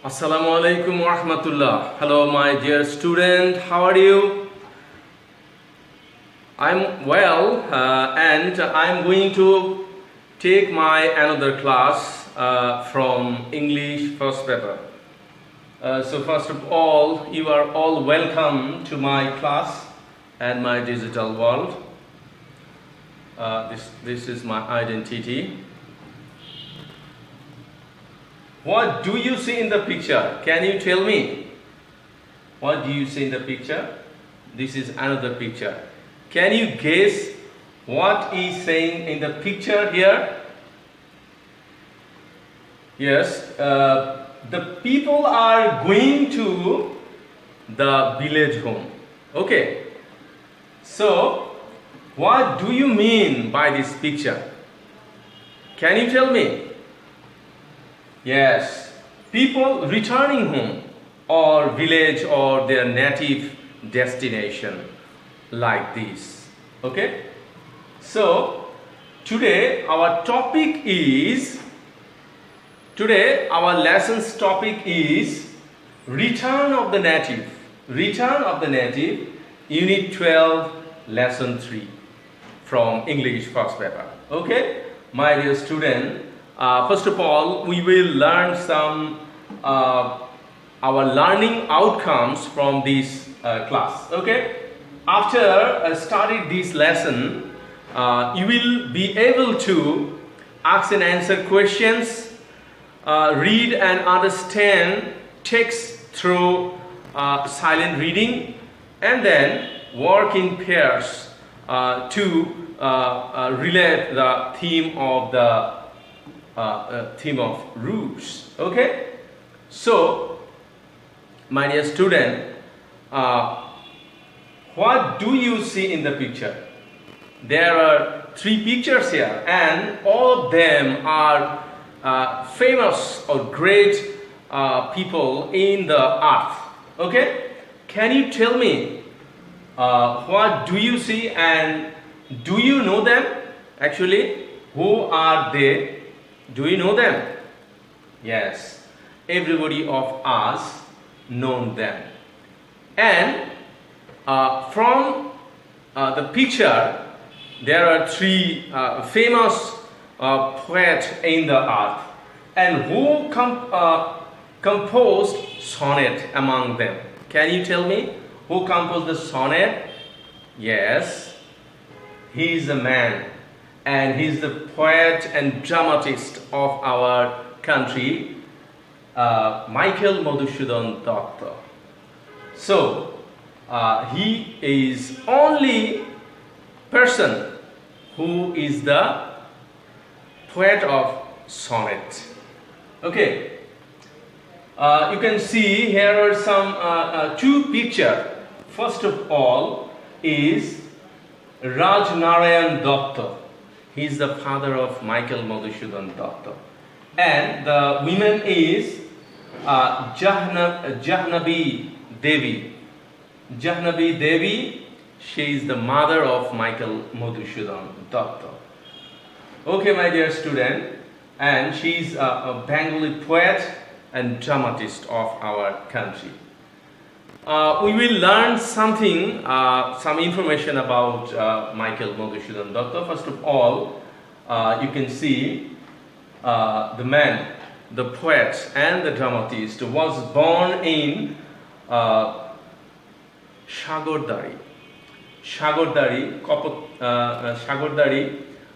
Assalamu alaikum wa rahmatullah. Hello, my dear student. How are you? I'm well, and I'm going to take my another class from English first paper. So first of all, you are all welcome to my class and my digital world. This is my identity. What do you see in the picture? Can you tell me? What do you see in the picture? This is another picture. Can you guess what is saying in the picture here? Yes, the people are going to the village home. Okay. So, what do you mean by this picture? Can you tell me? Yes, people returning home or village or their native destination like this. Okay? So, today our lesson's topic is Return of the Native. Return of the Native, Unit 12, Lesson 3 from English first paper. Okay? My dear student, first of all, we will learn some our learning outcomes from this class. Okay. After studying this lesson, you will be able to ask and answer questions, read and understand text through silent reading, and then work in pairs to relate the theme of roots. Okay, so my dear student, what do you see in the picture? There are 3 pictures here, and all of them are famous or great people in the earth. Okay, can you tell me what do you see, and do you know them? Actually, who are they? Do you know them? Yes, everybody of us know them. And from the picture, there are 3 famous poets in the earth, and who composed sonnet among them? Can you tell me who composed the sonnet? Yes, he is a man, and he is the poet and dramatist of our country, Moinuddin Ahmed. So, he is only person who is the poet of sonnet. Okay, you can see here are some 2 pictures. First of all is Raj Narayan Datta. He is the father of Moinuddin Ahmed. And the woman is Jahnavi Devi. Jahnavi Devi, she is the mother of Moinuddin Ahmed. Okay, my dear student, and she is a Bengali poet and dramatist of our country. We will learn something, some information about Moinuddin Ahmed. First of all, you can see the man, the poet and the dramatist was born in Shagordari,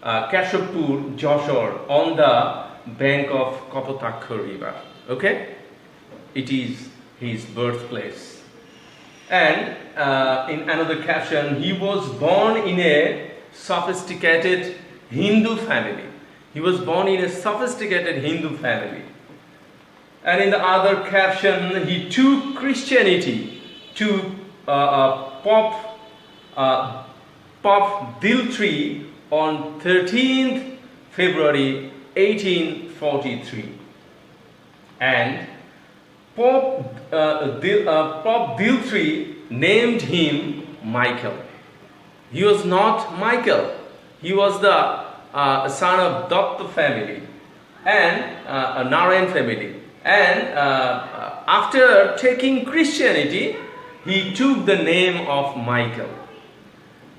Kashapur, Joshore, on the bank of Kapotakha river. Okay, it is his birthplace. And in another caption, he was born in a sophisticated Hindu family. He was born in a sophisticated Hindu family. And in the other caption, he took Christianity to Pope Diltree on 13th February 1843. And Pope Diltree named him Michael. He was not Michael. He was the son of Datta family and a Narayan family. And after taking Christianity, he took the name of Michael,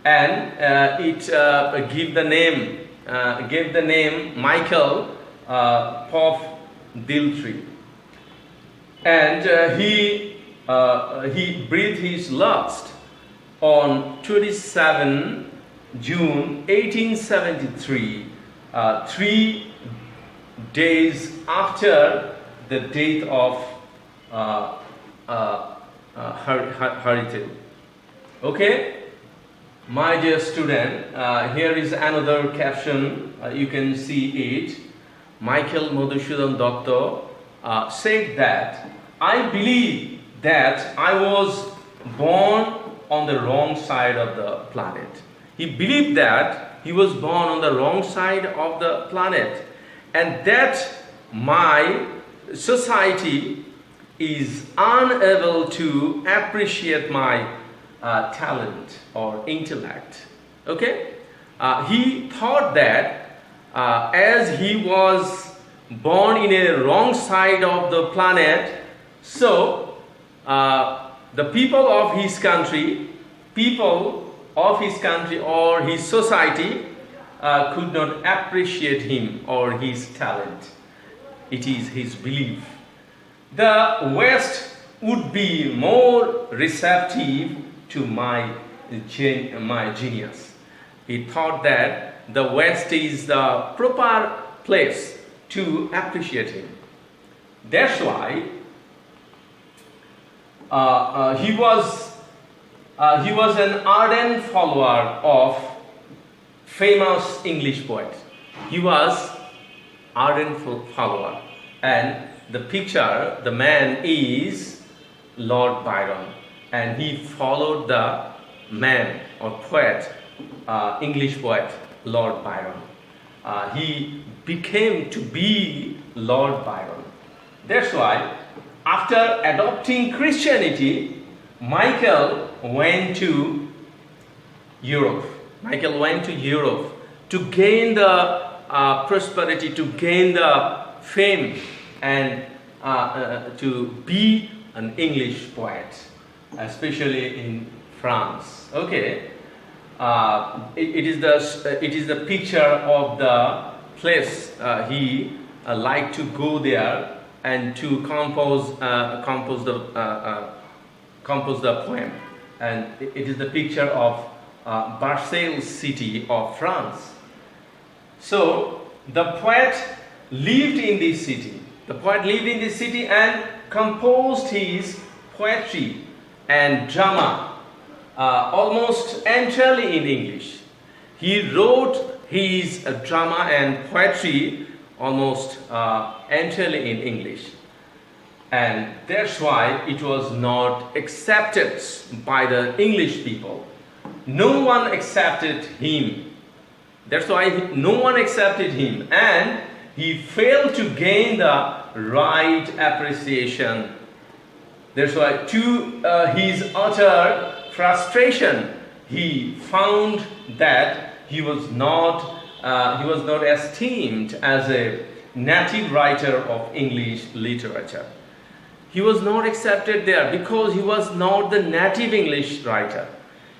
and it gave the name Michael Pop Diltree. And he breathed his last on 27 June 1873, 3 days after the death of Haritil. Okay, my dear student, here is another caption. You can see it. Michael Madhusudan Datta said that, I believe that I was born on the wrong side of the planet. He believed that he was born on the wrong side of the planet, and that my society is unable to appreciate my talent or intellect. Okay? He thought that as he was born in a wrong side of the planet, so the people of his country or his society could not appreciate him or his talent. It is his belief. The West would be more receptive to my genius. He thought that the West is the proper place to appreciate him. That's why he was an ardent follower of famous English poet. He was ardent follower, and the picture, the man is Lord Byron, and he followed the man or poet, English poet Lord Byron. He became to be Lord Byron. That's why after adopting Christianity, Michael went to Europe. Michael went to Europe to gain the prosperity, to gain the fame, and to be an English poet, especially in France. Okay, it is the picture of the place he liked to go there and to compose the poem, and it is the picture of Marseille city of France. So the poet lived in this city. The poet lived in this city and composed his poetry and drama almost entirely in English. He wrote his drama and poetry almost entirely in English. And that's why it was not accepted by the English people. No one accepted him. That's why no one accepted him, and he failed to gain the right appreciation. That's why, to his utter frustration, he found that he was not esteemed as a native writer of English literature. He was not accepted there because he was not the native English writer.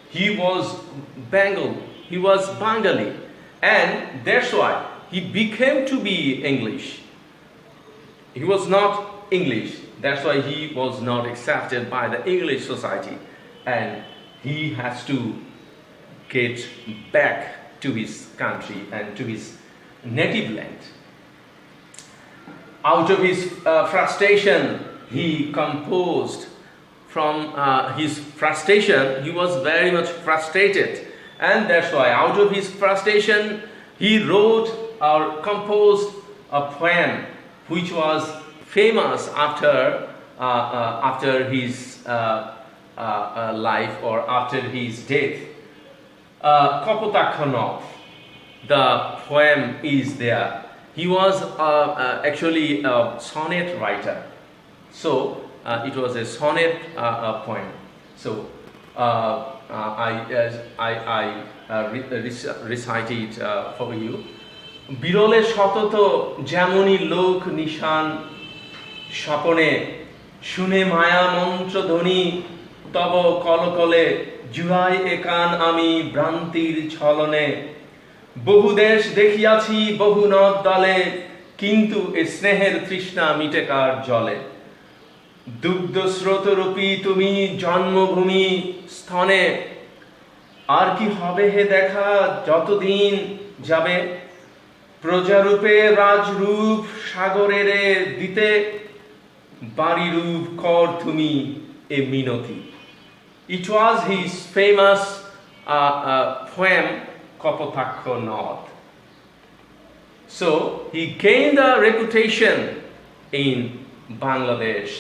He was Bengali, and that's why he became to be English. He was not English. That's why he was not accepted by the English society, and he has to get back to his country and to his native land. Out of his frustration, he composed. From his frustration, he was very much frustrated, and that's why out of his frustration, he wrote or composed a poem which was famous after his life or after his death. Kopotakhanov, the poem is there. He was actually a sonnet writer. So it was a sonnet poem. So I recite it for you. বিরলে শতত যেমনি লোক নিশান স্বপনে শুনে মায়া মন্ত্র ধ্বনি তব কলকলে জুড়াই এ কান আমি ভ্রান্তির ছলনে বহু দেশ দেখিয়াছি বহু নদ দলে কিন্তু এ স্নেহের তৃষ্ণা মিটে কার জলে দুগ্ধ স্রোতরূপী তুমি জন্মভূমি স্থনে আর কি হবে হে দেখা যতদিন যাবে প্রজারূপে রাজরূপ সাগরের দিতে বাড়ি রূপ কর তুমি এ মিনতি It was his famous poem Kapotakho Nod. So he gained a reputation in Bangladesh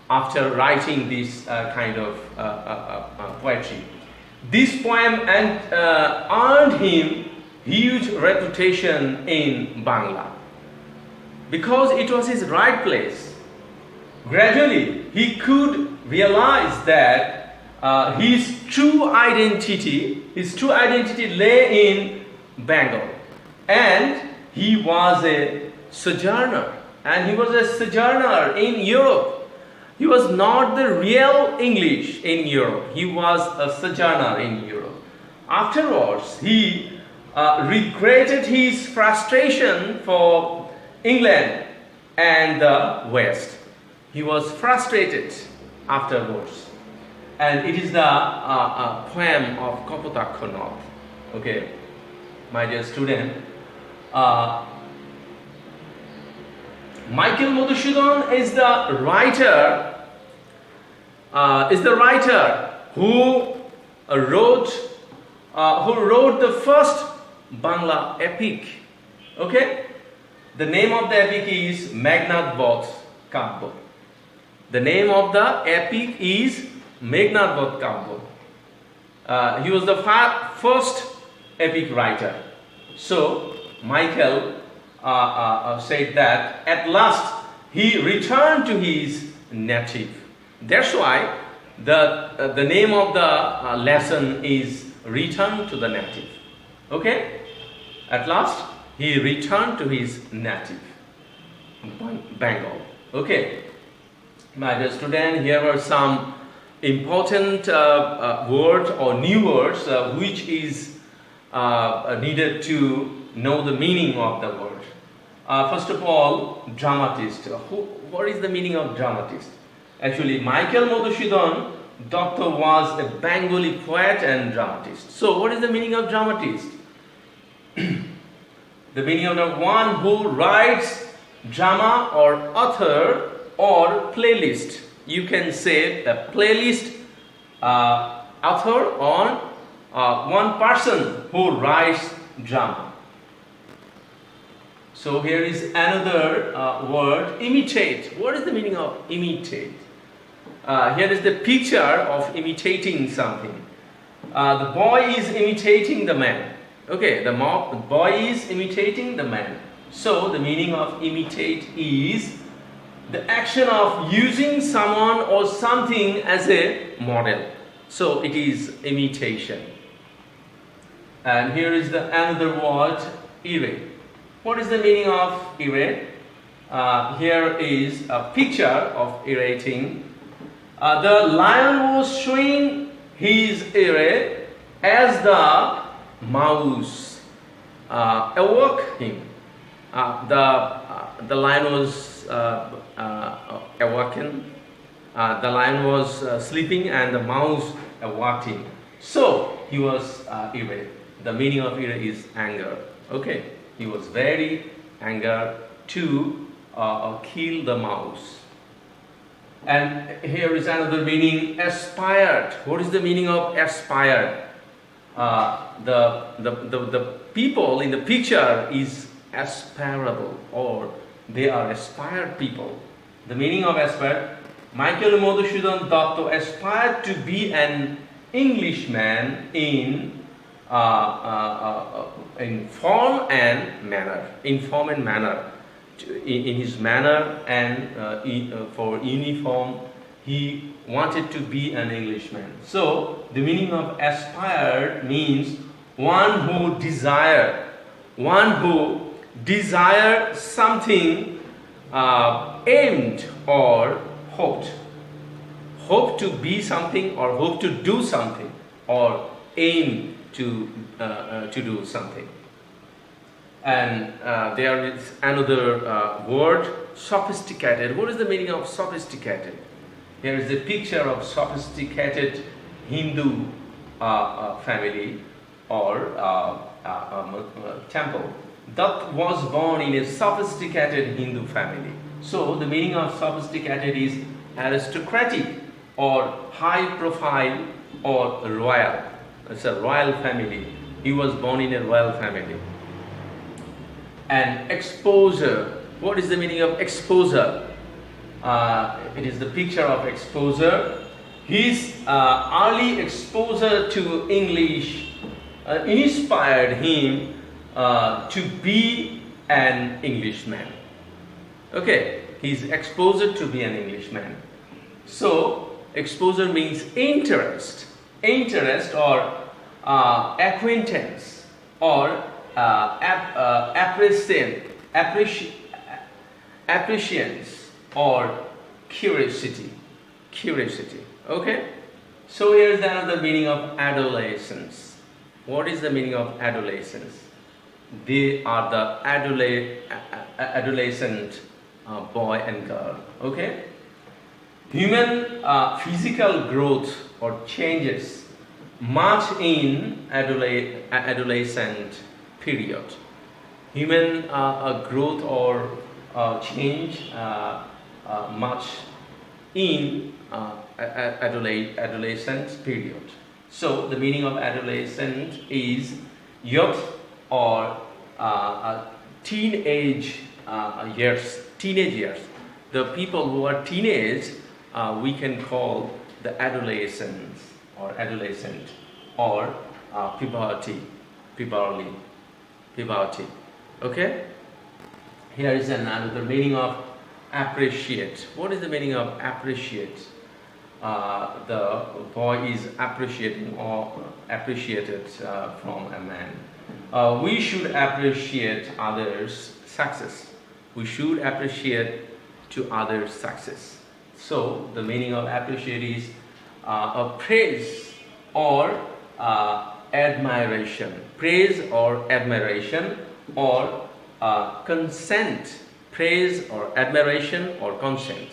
after writing this kind of poetry. This poem earned him huge reputation in Bangla because it was his right place. Gradually, he could realize that his true identity lay in Bengal, and he was a sojourner, in Europe. He was not the real English in Europe. He was a sojourner in Europe. Afterwards, he regretted his frustration for England and the West. He was frustrated afterwards. And it is the poem of Kapotakho Nod. Okay, my dear student, Michael Moinuddin is the writer who wrote the first Bangla epic. Okay, the name of the epic is Moinuddin Ahmed. The name of the epic is Moinuddin Ahmed. He was the first epic writer. So Michael said that at last he returned to his native. That's why the name of the lesson is Return to the Native. Okay? At last he returned to his native, Bengal. Okay? My dear student, here were some important words or new words which is needed to know the meaning of the word. First of all, dramatist. What is the meaning of dramatist? Actually, Michael Moinuddin Doctor was a Bengali poet and dramatist. So, what is the meaning of dramatist? The meaning of the one who writes drama or author or playlist. You can say the playlist author or one person who writes drama. So here is another word, imitate. What is the meaning of imitate? Here is the picture of imitating something. The boy is imitating the man. Okay, the boy is imitating the man. So the meaning of imitate is the action of using someone or something as a model. So it is imitation. And here is another word, ire. What is the meaning of ire? Here is a picture of irating. The lion was showing his ire as the mouse awoke him. The lion was awakened. The lion was sleeping and the mouse awoke him. So he was ire. The meaning of ire is anger. Okay, he was very angry to kill the mouse. And here is another meaning, aspired. What is the meaning of aspired? The people in the picture is aspirable, or they are aspired people. The meaning of aspired, Michael Moinuddin Doctor aspired to be an Englishman in form and manner. In his manner and for uniform, he wanted to be an Englishman. So the meaning of aspired means one who desire something aimed or hoped. Hope to be something or hope to do something or aim to do something. And there is another word, sophisticated. What is the meaning of sophisticated? Here is a picture of sophisticated Hindu family or temple that was born in a sophisticated Hindu family. So the meaning of sophisticated is aristocratic or high profile or royal. It's a royal family. He was born in a royal family. And exposure. What is the meaning of exposure? It is the picture of exposure. His early exposure to English inspired him to be an Englishman. Okay, his exposure to be an Englishman. So, exposure means interest or acquaintance or appreciance or curiosity. Okay? So here's another meaning of adolescence. What is the meaning of adolescence? They are the adolescent boy and girl. Okay? Human physical growth or changes much in adolescent period. Human growth or change much in adolescent period. So the meaning of adolescent is youth or teenage years. The people who are teenage, we can call the adolescents or adolescent or puberty. Okay? Here is another meaning of appreciate. What is the meaning of appreciate? The boy is appreciating or appreciated from a man. We should appreciate others' success. We should appreciate to others' success. So the meaning of appreciate is a praise or admiration. Praise or admiration or consent. Praise or admiration or consent.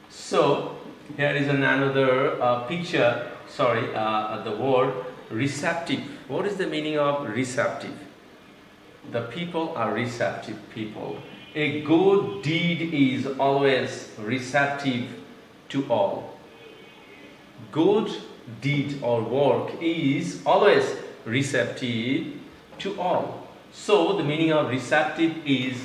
So here is another picture. The word receptive. What is the meaning of receptive? The people are receptive people. A good deed is always receptive to all. Good deed or work is always receptive to all. So the meaning of receptive is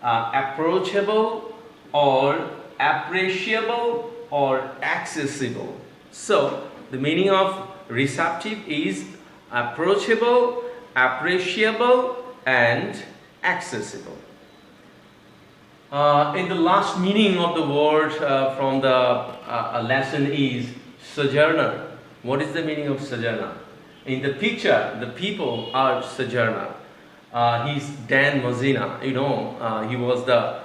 approachable or appreciable or accessible. So the meaning of receptive is approachable, appreciable and accessible. In the last meaning of the word from the lesson is sojourner. What is the meaning of sojourner? In the picture, the people are sojourner. He's Dan Mozina. He was the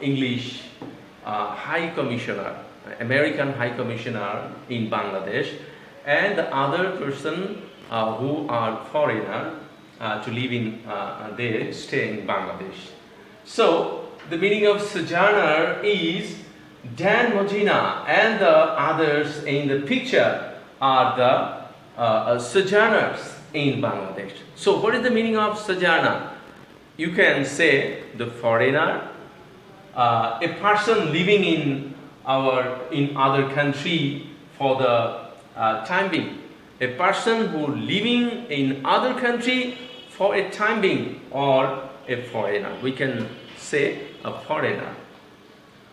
English High Commissioner, American High Commissioner in Bangladesh, and the other person who are foreigner to live in they stay in Bangladesh. So the meaning of sojourner is Dan Mozina and the others in the picture are the sojourners in Bangladesh. So what is the meaning of sojourner? You can say the foreigner, a person living in other country for the time being. A person who living in other country for a time being or a foreigner. We can say a foreigner.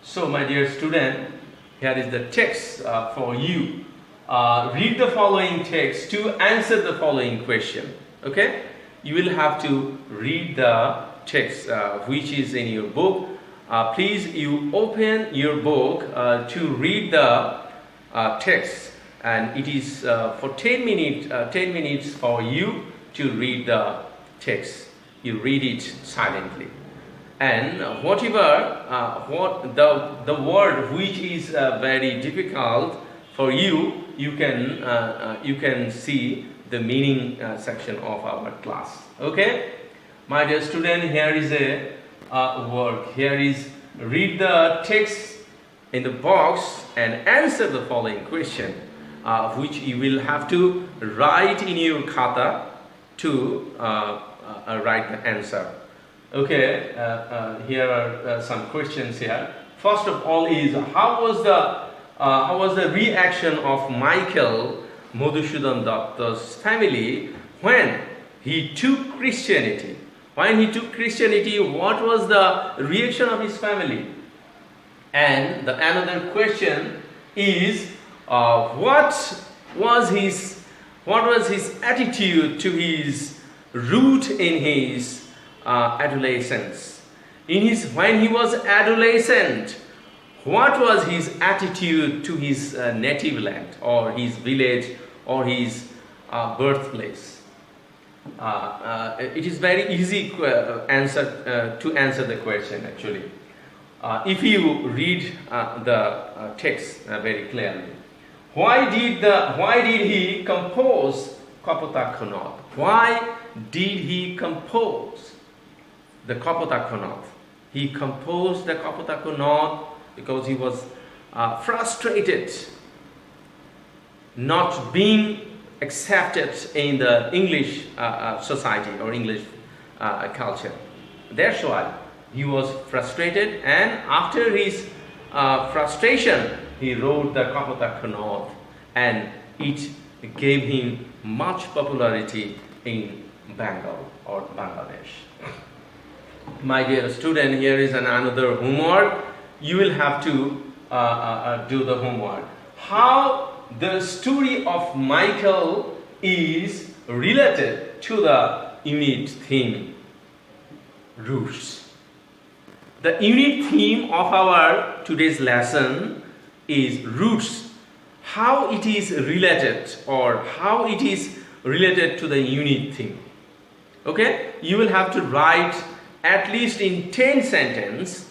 So my dear student, here is the text for you. Read the following text to answer the following question. Okay? You will have to read the text which is in your book. Please you open your book to read the text, and it is for 10 minutes for you to read the text. You read it silently. and whatever the word which is very difficult for you, you can see the meaning section of our class. Okay, my dear student, here is a work. Here is, read the text in the box and answer the following question, which you will have to write in your khata to write the answer. Okay, here are some questions here. First of all is, how was the reaction of Michael Madhusudan Datta's family when he took Christianity? When he took Christianity, what was the reaction of his family? And another question is, what was his attitude to his root in his adolescence? When he was adolescent, what was his attitude to his native land, or his village, or his birthplace? It is very easy to answer the question actually. If you read the text very clearly. Why did he compose Kapota Kanat? Why did he compose the Kapota Kanat? He composed the Kapota Kanat because he was frustrated not being accepted in the English society or English culture. That's why he was frustrated, and after his frustration, he wrote the Kapota Kanat, and it gave him much popularity in Bengal or Bangladesh. My dear student, here is another homework. You will have to do the homework. How the story of Michael is related to the unit theme, roots. The unit theme of our today's lesson is roots. How it is related, or how it is related to the unit theme. Okay, you will have to write at least in 10 sentences.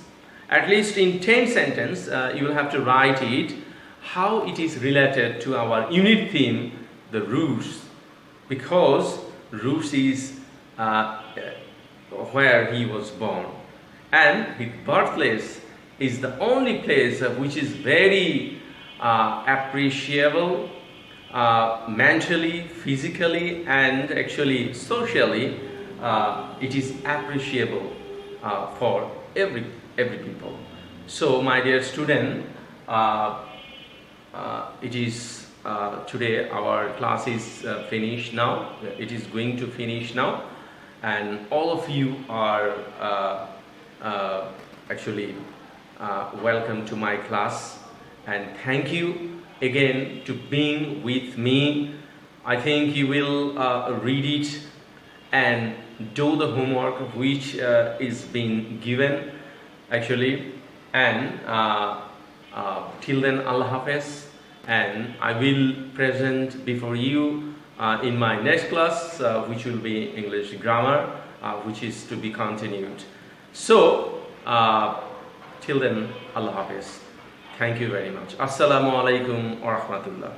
You will have to write it, how it is related to our unit theme, the roots, because roots is where he was born, and his birthplace is the only place which is very appreciable mentally, physically, and actually socially. It is appreciable for every people. So my dear student, it is today our class is finished now. It is going to finish now, and all of you are actually welcome to my class, and thank you again to being with me. I think you will read it and do the homework which is being given actually, and till then, Allah Hafiz, and I will present before you in my next class, which will be English grammar, which is to be continued. So till then, Allah Hafiz. Thank you very much. Assalamu alaikum wa rahmatullah.